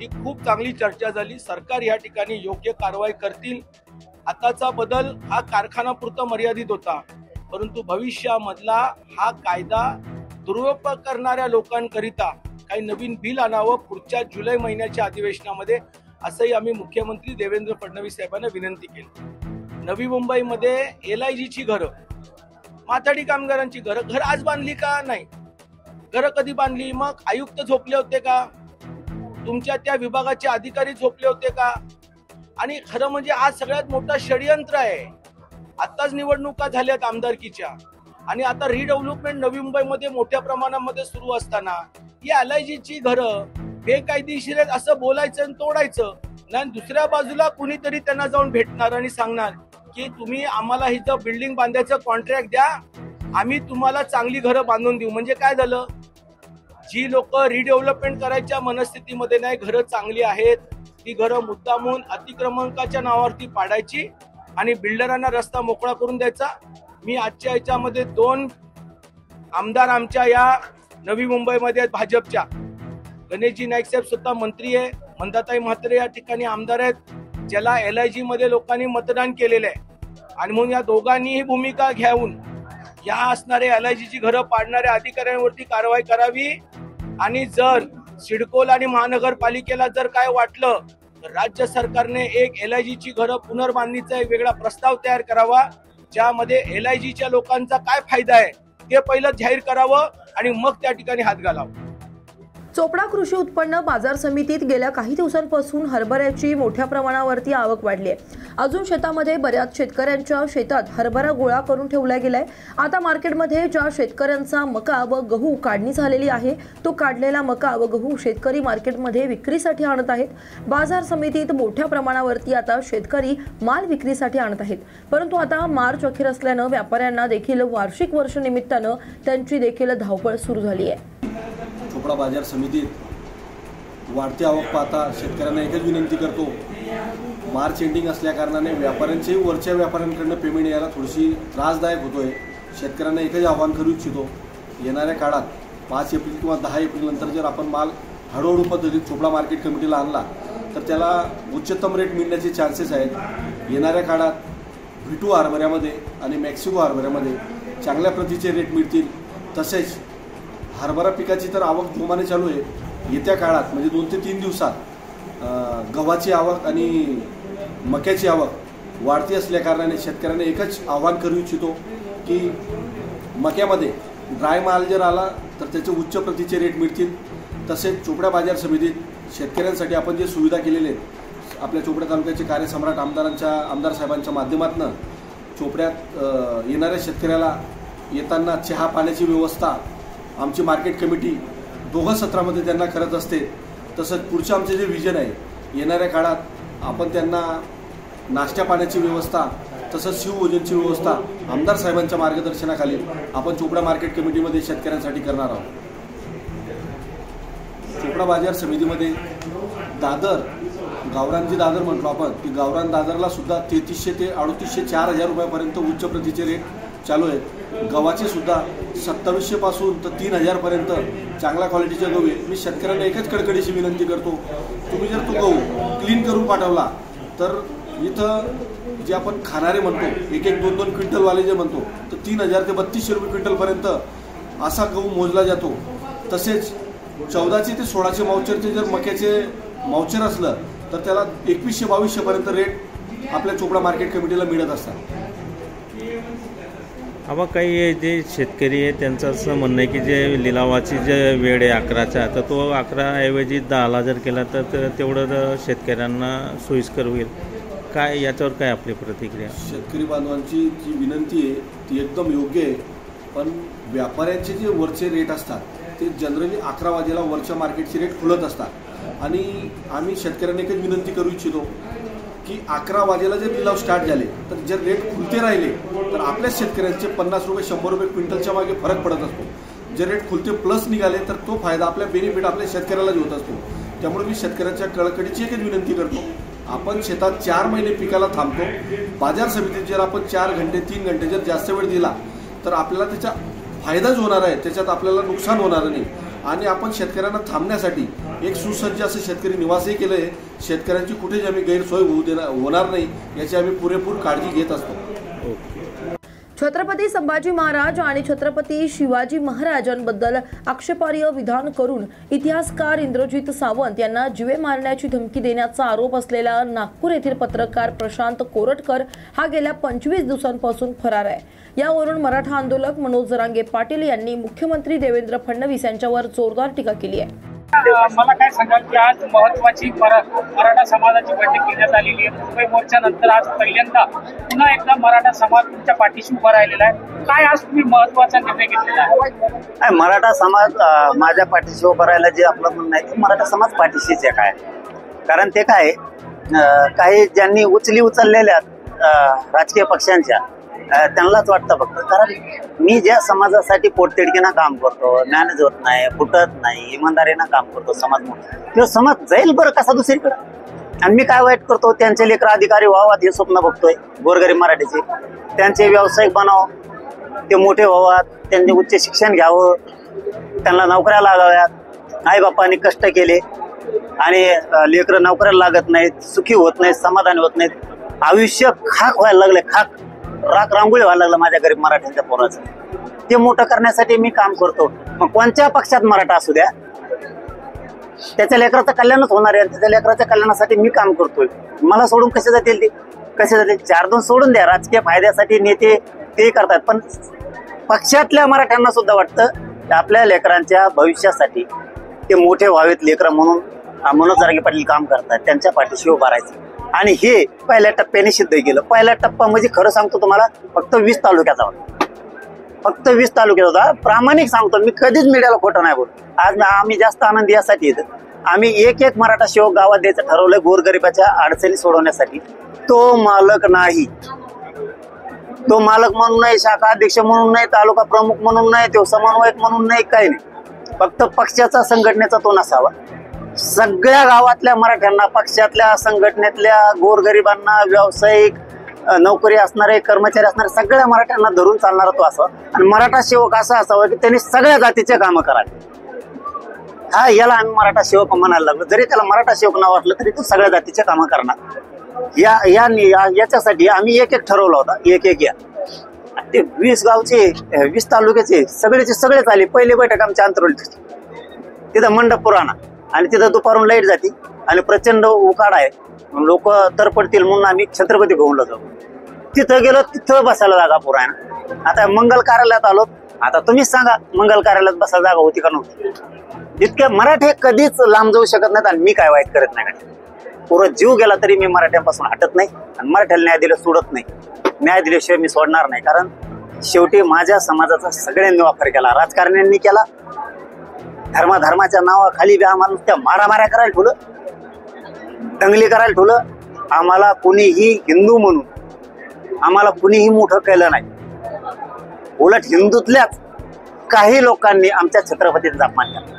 ही खूप चांगली चर्चा झाली। सरकार या ठिकाणी योग्य कारवाई करतील। आताचा बदल हा कारखानापुरता मर्यादित होता, परंतु भविष्यामधला हा कायदा दुरुपयोग करणाऱ्या लोकांकरिता काही नवीन बिल आणावं पुढच्या जुलै महिन्याच्या अधिवेशनामध्ये, असंही आम्ही मुख्यमंत्री देवेंद्र फडणवीस साहेबांना विनंती केली। नवी मुंबईमध्ये LIGची घरं, माथाडी कामगारांची घर आज बांधली का? नाही। घरं कधी बांधली? मग आयुक्त झोपले होते का? तुमच्या त्या विभागाचे अधिकारी झोपले होते का? आणि खरं म्हणजे आज सगळ्यात मोठा षडयंत्र आहे। आताच निवडणुका झाल्यात आमदारकीच्या आणि आता रिडेव्हलपमेंट नवी मुंबईमध्ये मोठ्या प्रमाणामध्ये सुरू असताना या LIGची घरं बेकायदेशीर आहेत असं बोलायचं आणि तोडायचं नाही। दुसऱ्या बाजूला कुणीतरी त्यांना जाऊन भेटणार आणि सांगणार की तुम्ही आम्हाला हिचं बिल्डिंग बांधायचं कॉन्ट्रॅक्ट द्या, आम्ही तुम्हाला चांगली घरं बांधून देऊ। म्हणजे काय झालं? जी लोक रिडेव्हलपमेंट करायच्या मनस्थितीमध्ये नाही, घरं चांगली आहेत, ती घरं मुद्दामून अतिक्रमणकाच्या नावावरती पाडायची आणि बिल्डरांना रस्ता मोकळा करून द्यायचा। मी आजच्या याच्यामध्ये 2 आमदार आमच्या या नवी मुंबईमध्ये आहेत भाजपच्या, गणेशजी नाईक साहेब स्वतः मंत्री आहे, मंदाताई म्हात्रे या ठिकाणी आमदार आहेत, ज्याला LIG मध्ये लोकांनी मतदान केलेलं आहे। आणि म्हणून या दोघांनी ही भूमिका घेऊन या असणारे LIGची घरं पाडणाऱ्या अधिकाऱ्यांवरती कारवाई करावी आणि जर सिडकोला आणि महानगरपालिकेला जर काय वाटलं तर राज्य सरकारने एक LIGची घरं पुनर्बांधणीचा एक वेगळा प्रस्ताव तयार करावा, ज्यामध्ये LIGच्या लोकांचा काय फायदा आहे ते पहिलं जाहीर करावं आणि मग त्या ठिकाणी हात घालावा। चोपडा कृषी उत्पन्न बाजार समितीत गेल्या काही दिवसांपासून हरभऱ्याची मोठ्या प्रमाणावरती आवक वाढली आहे। अजून शेतामध्ये बऱ्याच शेतकऱ्यांच्या शेतात हरभरा गोळा करून ठेवला गेलाय। आता मार्केटमध्ये ज्या शेतकऱ्यांचा मका व गहू काढणी झालेली आहे तो काढलेला मका व गहू शेतकरी मार्केटमध्ये विक्रीसाठी आणत आहेत। बाजार समितीत मोठ्या प्रमाणावरती आता शेतकरी माल विक्रीसाठी आणत आहेत, परंतु आता मार्च अखेर असल्यानं व्यापाऱ्यांना देखील वार्षिक वर्षनिमित्तानं त्यांची देखील धावपळ सुरू झाली आहे। चोपडा बाजार समितीत वाढती आवक पाहता शेतकऱ्यांना एकच विनंती करतो, मार्च एंडिंग असल्या कारणाने व्यापाऱ्यांचेही वरच्या व्यापाऱ्यांकडून पेमेंट यायला थोडीशी त्रासदायक होतोय। शेतकऱ्यांना एकच आव्हान करू इच्छितो, येणाऱ्या काळात 5 एप्रिल किंवा 10 एप्रिल नंतर जर आपण माल हळूहळू पद्धतीत चोपडा मार्केट कमिटीला आणला तर त्याला उच्चतम रेट मिळण्याचे चान्सेस आहेत। येणाऱ्या काळात V2 हरभऱ्यामध्ये आणि मेक्सिको हरभऱ्यामध्ये चांगल्या प्रतीचे रेट मिळतील। तसेच हरभरा पिकाची तर आवक जोमाने चालू आहे। येत्या काळात म्हणजे 2 ते 3 दिवसात गव्हाची आवक आणि मक्याची आवक वाढती असल्या कारणाने शेतकऱ्यांना एकच आव्हान करू इच्छितो की मक्यामध्ये ड्राय माल जर आला तर त्याचे उच्च प्रतीचे रेट मिळतील। तसेच चोपडा बाजार समितीत शेतकऱ्यांसाठी आपण जे सुविधा केलेले आहेत, आपल्या चोपडा तालुक्याचे कार्यसम्राट आमदार साहेबांच्या माध्यमातून चोपड्यात येणाऱ्या शेतकऱ्याला येताना चहा पाण्याची व्यवस्था आमची मार्केट कमिटी 2 सत्रामध्ये त्यांना करत असते। तसंच पुढचं आमचे जे विजन आहे, येणाऱ्या काळात आपण त्यांना नाश्त्या पाण्याची व्यवस्था तसंच शिवभोजनची व्यवस्था आमदार साहेबांच्या मार्गदर्शनाखाली आपण चोपडा मार्केट कमिटीमध्ये शेतकऱ्यांसाठी करणार आहोत। चोपडा बाजार समितीमध्ये दादर गावरान जी दादर म्हटलो आपण, की गावरान दादरला सुद्धा 3300 ते 3800 4000 रुपयापर्यंत उच्च प्रतीचे रेट चालू आहेत। गव्हाचे सुद्धा 2700 पासून तर 3000 पर्यंत चांगल्या क्वालिटीचे गहू आहे। मी शेतकऱ्यांना एकच कडकडीची विनंती करतो, तुम्ही जर तो गहू क्लीन करून पाठवला तर इथं जे आपण खाणारे म्हणतो 1-2 क्विंटलवाले जे म्हणतो, तर 3000 ते 3200 रुपये क्विंटलपर्यंत असा गहू मोजला जातो। तसेच 1400 ते 1600 मावचरचे जर मक्याचे मावचर असलं तर त्याला 2100-2200 पर्यंत रेट आपल्या चोपडा मार्केट कमिटीला मिळत असतात। आबा काही जे शेतकरी आहे त्यांचं असं म्हणणं आहे की जे लिलावाची जे वेळ आहे 11चा, तर तो 11 ऐवजी 10ला जर केला तर तेवढं शेतकऱ्यांना सोयीस्कर होईल। काय याच्यावर काय आपली प्रतिक्रिया? शेतकरी बांधवांची जी विनंती आहे ती एकदम योग्य आहे, पण व्यापाऱ्यांचे जे वरचे रेट असतात ते जनरली 11 वाजेला वरच्या मार्केटचे रेट खुलत असतात। आणि आम्ही शेतकऱ्यांना एकच विनंती करू इच्छितो की 11 वाजेला जर लिलाव स्टार्ट झाले तर जर रेट खुलते राहिले तर आपल्या शेतकऱ्यांचे 50 रुपये 100 रुपये क्विंटलच्या मागे फरक पडत असतो। जर रेट खुलते प्लस निघाले तर तो फायदा आपल्या बेनिफिट आपल्या शेतकऱ्यालाच होत असतो। त्यामुळे मी शेतकऱ्यांच्या कळकळीची एकच विनंती करतो, आपण शेतात 4 महिने पिकाला थांबतो, बाजार समितीत जर आपण 4 घंटे 3 घंटे जर जास्त वेळ दिला तर आपल्याला त्याचा फायदाच होणार आहे, त्याच्यात आपल्याला नुकसान होणार नाही। आणि आपण शेतकऱ्यांना थांबण्यासाठी एक सुसज्ज असं शेतकरी निवासही केलं आहे। शेतकऱ्यांची कुठेच आम्ही गैरसोय होणार नाही याची आम्ही पुरेपूर काळजी घेत असतो। छत्रपती संभाजी महाराज आणि छत्रपती शिवाजी महाराजांबद्दल आक्षेपार्ह विधान करून इतिहासकार इंद्रजित सावंत यांना जीवे मारण्याची धमकी देण्याचा आरोप असलेला नागपूर येथील पत्रकार प्रशांत कोरटकर हा गेल्या 25 दिवसांपासून फरार आहे। यावरून मराठा आंदोलक मनोज जरांगे पाटील यांनी मुख्यमंत्री देवेंद्र फडणवीस यांच्यावर जोरदार टीका केली आहे। मला काय सांगाल की आज महत्त्वाची मराठा समाजाची बैठक घेण्यात आलेली आहे। मुंबई मोर्चानंतर आज पहिल्यांदा पुन्हा एकदा मराठा समाज तुमच्या पाठीशी उभा राहिलेला आहे। काय आज तुम्ही महत्त्वाचा निर्णय घेतलेला आहे? मराठा समाज माझ्या पाठीशी उभा राहायला जे आपलं म्हणणं आहे ते मराठा समाज पाठीशीच आहे। काय कारण ते काय काही ज्यांनी उचललेल्या राजकीय पक्षांच्या त्यांनाच वाटतं फक्त, कारण मी ज्या समाजासाठी पोटतिडकीनं काम करतो, मॅनेज होत नाही, फुटत नाही, इमानदारीनं काम करतो समाज म्हणून, तो समाज जाईल बरं कसा दुसरीकडे। आणि मी काय वाईट करतो, त्यांचे लेकर अधिकारी व्हावात हे स्वप्न बघतोय गोरगरीब मराठीचे, त्यांचे व्यावसायिक बनाव, ते मोठे व्हावात, त्यांनी उच्च शिक्षण घ्यावं, त्यांना नोकऱ्या लागाव्यात। आई बापांनी कष्ट केले आणि लेकरं नोकऱ्याला लागत नाहीत, सुखी होत नाहीत, समाधानी होत नाहीत, आयुष्य खाक व्हायला लागले, खाक राख रांगोळी व्हायला लागलं माझ्या गरीब मराठ्यांच्या पोराचं। ते मोठं करण्यासाठी मी काम करतो। मग कोणत्या पक्षात मराठा असू द्या, त्याच्या लेकराचं कल्याणच होणार आहे, त्याच्या लेकराच्या कल्याणासाठी मी काम करतोय। मला सोडून कसे जातील ते? कसे जातील? 4-2 सोडून द्या, राजकीय फायद्यासाठी नेते ते करतात, पण पक्षातल्या मराठ्यांना सुद्धा वाटतं की आपल्या लेकरांच्या भविष्यासाठी ते मोठे व्हावेत लेकरं, म्हणून मनोज जरांगे पाटील काम करतात, त्यांच्या पाठीशी उभा राहायचं। आणि हे पहिल्या टप्प्याने सिद्ध केलं। पहिला टप्पा म्हणजे खरं सांगतो तुम्हाला फक्त 20 तालुक्याचा होता, फक्त 20 तालुक्यात होता। प्रामाणिक सांगतो मी, कधीच मीडियाला खोटं नाही बोल। आज आम्ही जास्त आनंद यासाठी येतो, आम्ही एक मराठा सेवक गावात द्यायचं ठरवलंय गोरगरिबाच्या अडचणी सोडवण्यासाठी। तो मालक नाही, तो मालक म्हणून नाही, शाखा अध्यक्ष म्हणून नाही, तालुका प्रमुख म्हणून नाही, तो समन्वयक म्हणून नाही, काही नाही, फक्त पक्षाचा संघटनेचा तो नसावा। सगळ्या गावातल्या मराठ्यांना, पक्षातल्या संघटनेतल्या गोरगरिबांना, व्यावसायिक नोकरी असणारे कर्मचारी असणारे सगळ्या मराठ्यांना धरून चालणारा तो असावा। आणि मराठा सेवक असा असावा की त्यांनी सगळ्या जातीचे कामं करावे। हा याला आम्ही मराठा सेवक म्हणायला लागलो. जरी त्याला मराठा सेवक नाव वाटलं तरी तो सगळ्या जातीचे कामं करणार. याच्यासाठी आम्ही एक ठरवलं होता, एक या ते 20 गावचे 20 तालुक्याचे सगळेच आले. पहिली बैठक आमच्या अंतरवलीत तिथं मंडप पुराणा आणि तिथं दुपारून लाईट जाते आणि प्रचंड उकाड आहे. लोक तर पडतील म्हणून आम्ही छत्रपती भवनला जाऊ. तिथं गेलो, तिथं बसायला जागा पुरायना. आता मंगल कार्यालयात आलो. आता तुम्हीच सांगा मंगल कार्यालयात बसायला जागा होती का नव्हती? इतके मराठे कधीच लांब जाऊ शकत नाहीत आणि मी काय वाईट करत नाही. पुरं जीव गेला तरी मी मराठ्यांपासून हटत नाही आणि मराठ्याला न्याय दिला सोडत नाही. न्याय दिल्याशिवाय मी सोडणार नाही. कारण शेवटी माझ्या समाजाचा सगळ्यांनी वापर केला, राजकारण्यांनी केला. धर्माच्या नावाखाली बी आम्हाला त्या मारामाऱ्या करायला ठेवलं, दंगली करायला ठेवलं. आम्हाला कुणीही हिंदू म्हणून आम्हाला कुणीही मोठं केलं नाही. उलट हिंदूतल्याच काही लोकांनी आमच्या छत्रपतीचा अपमान केला,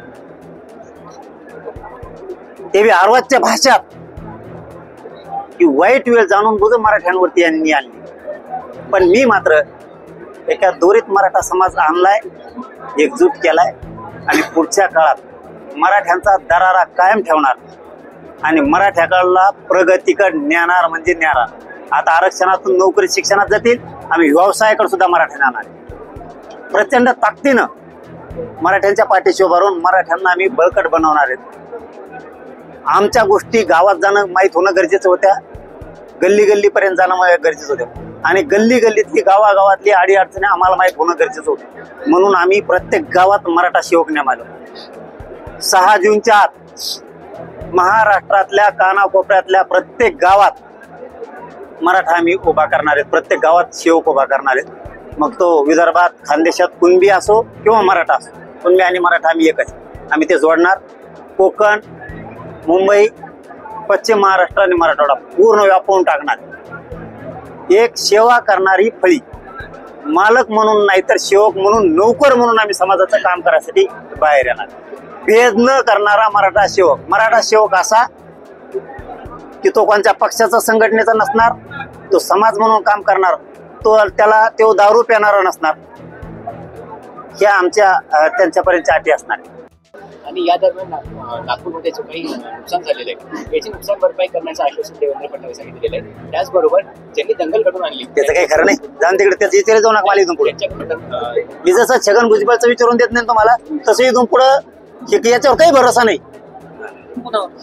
ते बी आरवाच्या भाषात. की वाईट वेळ जाणून बुजून मराठ्यांवरती यांनी आणली. पण मी मात्र एका दोरीत मराठा समाज आणलाय, एकजूट केलाय आणि पुढच्या काळात मराठ्यांचा दरारा कायम ठेवणार आणि मराठ्याकडला प्रगतीकडे नेणार म्हणजे नेणार. आता आरक्षणातून नोकरी शिक्षणात जातील, आम्ही व्यवसायाकडे सुद्धा मराठ्यांना आणणार. प्रचंड ताकदीनं मराठ्यांच्या पाठीशी उभारून मराठ्यांना आम्ही बळकट बनवणार आहेत. आमच्या गोष्टी गावात जाणं माहीत होणं गरजेचं होत्या, गल्लीपर्यंत जाणं गरजेचं होतं आणि गल्लीतली गावागावातली अडी अडचणी आम्हाला माहीत होणं गरजेचं होतं. म्हणून आम्ही प्रत्येक गावात मराठा सेवक नेमलो. 6 जूनच्या आत महाराष्ट्रातल्या कानाकोपऱ्यातल्या प्रत्येक गावात मराठा आम्ही उभा करणार आहेत, प्रत्येक गावात सेवक उभा करणार आहेत. मग तो विदर्भात खानदेशात कुणबी असो किंवा मराठा असो, कुणबी आणि मराठा आम्ही एकच. आम्ही ते जोडणार. कोकण, मुंबई, पश्चिम महाराष्ट्र आणि मराठवाडा पूर्ण व्यापून टाकणार. एक सेवा करणारी फळी, मालक म्हणून नाही तर सेवक म्हणून, नोकर म्हणून आम्ही समाजाचं काम करायसाठी बाहेर येणार. भेद न करणारा मराठा सेवक असा की तो कोणत्या पक्षाचा संघटनेचा नसणार, तो समाज म्हणून काम करणार, तो दारू पिणारा नसणार. ह्या आमच्या त्यांच्यापर्यंतच्या अटी असणार. आणि या दरम्यान नागपूरमध्ये जो काही नुकसान झालेलं आहे याची नुकसान भरपाई करण्याचं आश्वासन देवेंद्र फडणवीसांनी दिलेलं आहे. त्याचबरोबर ज्यांनी दंगल घडवून आणली त्याचं काही खरं नाही. जाऊन तिकडे त्याचं विचार जाऊ नका मला इथून पुढे. मी जसं छगन भुजबळचं विचारून देत नाही तुम्हाला, तसं इथून पुढं याच्यावर काही भरोसा नाही.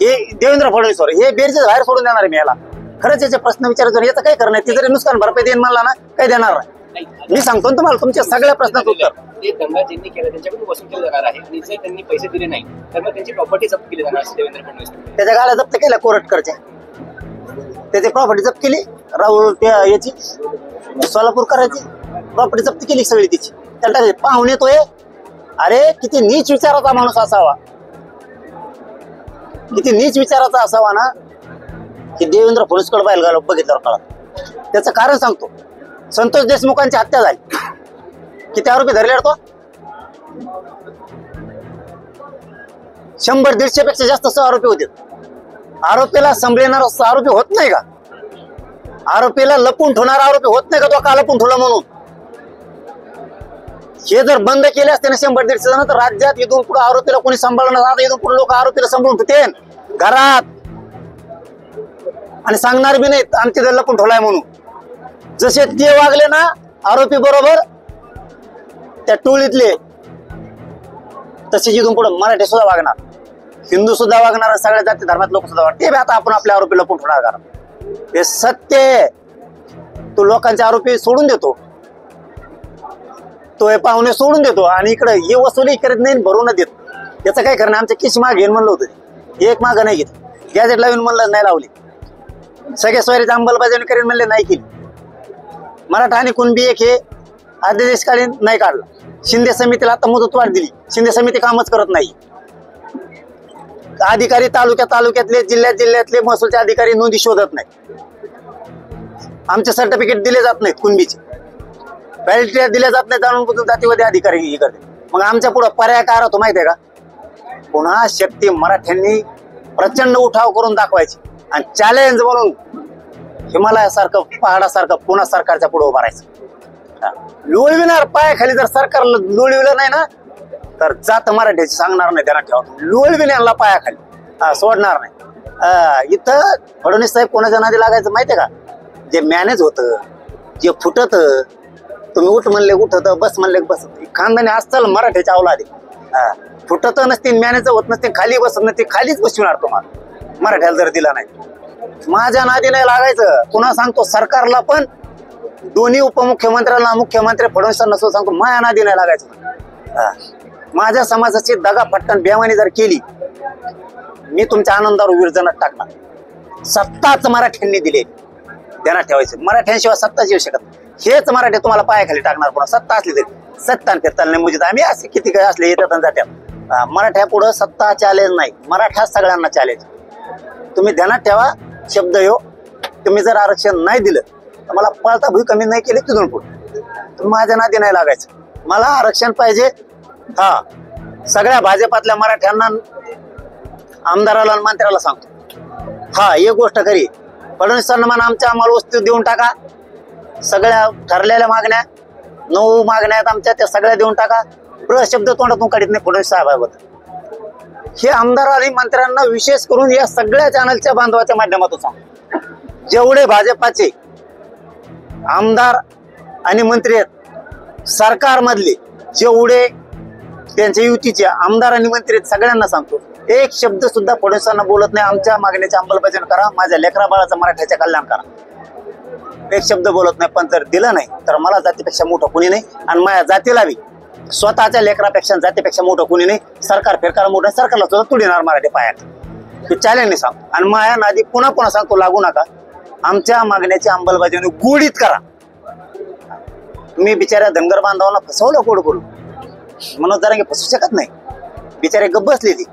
हे देवेंद्र फडणवीसवर हे बेरचे बाहेर सोडून देणार आहे मी याला. खरंच याचे प्रश्न विचारतो, याचं काही खरं नाही. ते जरी नुकसान भरपाई देईन म्हणला ना, काही देणार नाही. मी सांगतो तुम्हाला तुमच्या सगळ्या प्रश्नाचं उत्तर. ते दंगल ज्यांनी केलं त्यांच्याकडून वसूल केलं जाणार आहे आणि जर त्यांनी पैसे दिले नाही तर मग त्यांची प्रॉपर्टी जप्त केली जाणार असं देवेंद्र फडणवीस. त्याच्या गाड्या जप्त केल्या कोरटकरच्या, त्याची प्रॉपर्टी जप्त केली. राहुल याची सोलापूरकरांची प्रॉपर्टी जप्त केली सगळी तिची. त्याला पाहुणे तो अरे किती नीच विचाराचा माणूस असावा, किती नीच विचाराचा असावा ना की देवेंद्र फडणवीसकडे बाहेर बघितल्यावर कळत. त्याचं कारण सांगतो. संतोष देशमुखांची हत्या झाली, किती आरोपी धरले तो? 100-150 पेक्षा जास्त आरोपी होते. आरोपीला संभळणारा आरोपी होत नाही का? आरोपीला लपून ठेवणारा आरोपी होत नाही का? तो का लपून ठेवला म्हणून? हे जर बंद केले असते ना 100-150 जण, तर राज्यात इथून पुढे आरोपीला कोणी सांभाळणार? आता इथून पुढे लोक आरोपीला सांभाळून ठेवते घरात आणि सांगणार बी नाहीत आमची जर लपून ठेवलाय म्हणून. जसे ते वागले ना आरोपी बरोबर त्या टोळीतले, तसे इथून पुढे मराठी सुद्धा वागणार, हिंदू सुद्धा वागणार, सगळ्या जाती धर्मात लोक सुद्धा वागणार. ते आता आपण आपल्या आरोपी लपून ठेवणार का? हे सत्य. तो लोकांचे आरोपी सोडून देतो, तो हे पाहुणे सोडून देतो आणि इकडे हे वसुली करत नाही, भरून देत. याचं काय करणार? आमच्या किश माग घेऊन म्हणलं होतं, एक मागं नाही घेत. गॅजेट लावून म्हणलं नाही लावली. सगळ्या स्वारीची अंमलबजावणी करीन म्हणले नाही केली. मराठा आणि कुणबी एक हे अध्यादेशकालीन नाही काढला. शिंदे समितीला आता मुदतवाढ दिली. शिंदे समिती कामच करत नाही. अधिकारी तालुक्यातले जिल्ह्यातले महसूलचे अधिकारी नोंदी शोधत नाही. आमचे सर्टिफिकेट दिले जात नाहीत, कुणबीचे व्हॅलिडिटी दिले जात नाही. जाणून बुजून जातीवादी अधिकारी हे करते. मग आमच्या पुढे पर्याय काय राहतो माहिती आहे का? पुन्हा शक्ती मराठ्यांनी प्रचंड उठाव करून दाखवायची आणि चॅलेंज म्हणून हिमालयासारखं पहाडासारखं पुन्हा सरकारच्या पुढे उभा राहायचं. लोळविणार पायाखाली जर सरकार लोळविलं नाही ना तर जात मराठ्याची सांगणार नाही, त्यांना ठेवा. लोळवीन यांना पायाखाली सोडणार नाही. इथं फडणवीस साहेब कोणाच्या नादी लागायचं माहितीये का? जे मॅनेज होतं, जे फुटत, तुम्ही उठ म्हणले उठत, बस म्हणले बस. खानदानी असताल मराठ्याच्या अवलादी फुटत नसतील, मॅनेज होत नसतील, खाली बसत नसतील, खालीच बसविणार तुम्हाला मराठ्याला जर दिला नाही. माझ्या नादी नाही लागायचं. पुन्हा सांगतो सरकारला पण, दोन्ही उपमुख्यमंत्र्यांना, मुख्यमंत्री फडणवीसांना सांगतो माझ्या नादी नाही लागायचं. माझ्या समाजाची दगा फटकन बेवानी जर केली, मी तुमच्या आनंदावर विरजनात टाकणार. सत्ताच मराठ्यांनी दिले, त्यांना ठेवायचं. मराठ्यांशिवाय सत्ताच येऊ शकत नाही. हेच मराठी तुम्हाला पायाखाली टाकणार. पुन्हा सत्ता असली तरी सत्ता फिरताना नाही. म्हणजे आम्ही असे किती काही असले येतात आणि जात्यात. मराठ्या पुढं सत्ता चॅलेंज नाही, मराठ्या सगळ्यांना चॅलेंज. तुम्ही ध्यानात ठेवा शब्द यो, तुम्ही जर आरक्षण नाही दिलं तर मला पळता भूई कमी नाही केली तिथून पुढे तुम्ही माझ्या नादी नाही लागायचं. मला आरक्षण पाहिजे. सगळ्या भाजपातल्या मराठ्यांना, आमदाराला आणि मंत्र्याला सांगतो, एक गोष्ट खरी, फडणवीसांना म्हणा आमच्या वस्तू देऊन टाका. सगळ्या ठरलेल्या मागण्या 9 मागण्या आहेत आमच्या, त्या सगळ्या देऊन टाका. शब्द तोंडातून काढत नाही फडणवीस साहेबाबद्दल. हे आमदार आणि मंत्र्यांना विशेष करून या सगळ्या चॅनलच्या बांधवाच्या माध्यमातून सांग, जेवढे भाजपाचे आमदार आणि मंत्री आहेत सरकारमधले, जेवढे त्यांच्या युतीचे आमदार आणि मंत्री आहेत, सगळ्यांना सांगतो, एक शब्द सुद्धा फडणवीसांना बोलत नाही आमच्या मागण्याची अंमलबजावणी करा, माझ्या लेकरा बाळाचं मराठ्याच्या कल्याण करा. एक शब्द बोलत नाही. पण जर दिलं नाही तर मला जातीपेक्षा मोठं कुणी नाही, आणि माझ्या जातीला बी स्वतःच्या लेकरापेक्षा जातीपेक्षा मोठं कुणी नाही. सरकार फिरकार मोठं, सरकारला सुद्धा तुडीणार मराठी पायात. ते चॅलेंजने सांगतो. आणि माया नादी पुन्हा सांगतो, लागू नका. आमच्या मागण्याची अंमलबजावणी गोडीत करा. तुम्ही बिचाऱ्या धनगर बांधवांना फसवलं कोड करून, म्हणून जरा फसू शकत नाही. बिचारे गप्प बसली ती.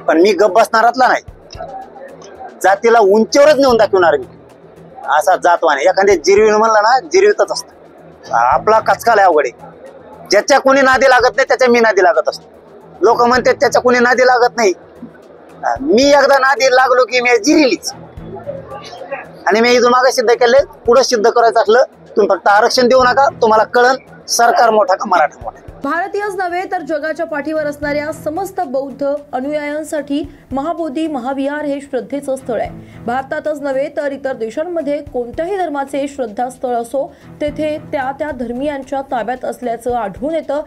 पण मी गप्प बसणारातला नाही. जातीला उंचीवरच नेऊन दाखवणार मी. असा जातवाने एखाद्या जिरवीन म्हणलं ना, जिरवीतच असतं. आपला कचकाल आहे अवघडे. ज्याच्या कोणी नादी लागत नाही त्याच्या मी नादी लागत असतो. लोक म्हणतात त्याच्या कोणी नादी लागत नाही. मी एकदा नादी लागलो की मी जिरीलीच. आणि मी इथून मागे सिद्ध केले. पुढे सिद्ध करायचं असलं तुम्ही फक्त आरक्षण देऊ नका, तुम्हाला कळन सरकार मोठा का मराठा मोठा. भारतीयच नव्हे तर जगाच्या पाठीवर असणाऱ्या समस्त बौद्ध अनुयायांसाठी महाबोधी महाविहार हे श्रद्धेचं स्थळ आहे. भारतातच नव्हे तर इतर देशांमध्ये कोणत्याही धर्माचे श्रद्धास्थळ असो, तेथे त्या धर्मियांच्या ताब्यात असल्याचं आढळून येतं.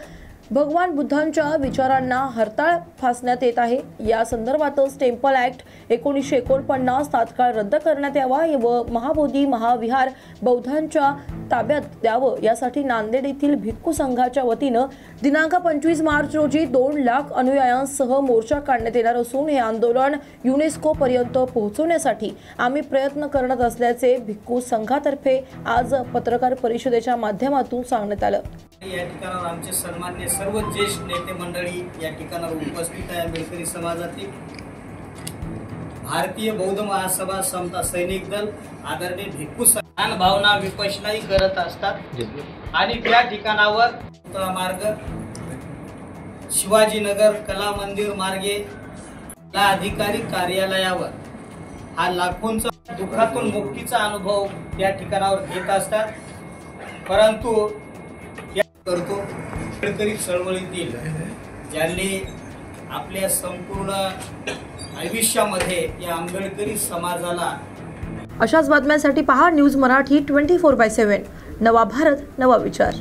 भगवान बुद्धांच्या विचारांना हरताळ फासण्यात येत आहे. या संदर्भातच टेम्पल ऍक्ट 1949 तात्काळ रद्द करण्यात यावा व महाबोधी महाविहार बौद्धांच्या ताब्यात द्यावं, यासाठी नांदेड येथील भिक्खू संघाच्या वतीनं दिनांक 25 मार्च रोजी 2 लाख अनुयायांसह मोर्चा काढण्यात येणार असून हे आंदोलन युनेस्को पर्यंत पोहोचवण्यासाठी आम्ही प्रयत्न करत असल्याचे भिक्खू संघातर्फे आज पत्रकार परिषदेच्या माध्यमातून सांगण्यात आलं. या ठिकाणावर आमचे सन्मान्य सर्व ज्येष्ठ नेते मंडळी या ठिकाणावर उपस्थित आहे. आंबेडकरी समाजातील भारतीय बौद्ध महासभा समता सैनिक दल आदरणीय भिक्खू संघ भावना विपश्यनाही करत असतात. आणि त्या ठिकाणावर मार्ग शिवाजीनगर कला मंदिर मार्गे या अधिकारी कार्यालयावर हा लाखोंचा दुःखातून मुक्तीचा अनुभव या ठिकाणावर घेत असतात. परंतु करतो आंबेडकरी चळवळीतील ज्यांनी आपल्या संपूर्ण आयुष्यामध्ये या आंबेडकरी समाजाला. अशाच बातम्यांसाठी पहा न्यूज मराठी 24/7. नवा भारत नवा विचार.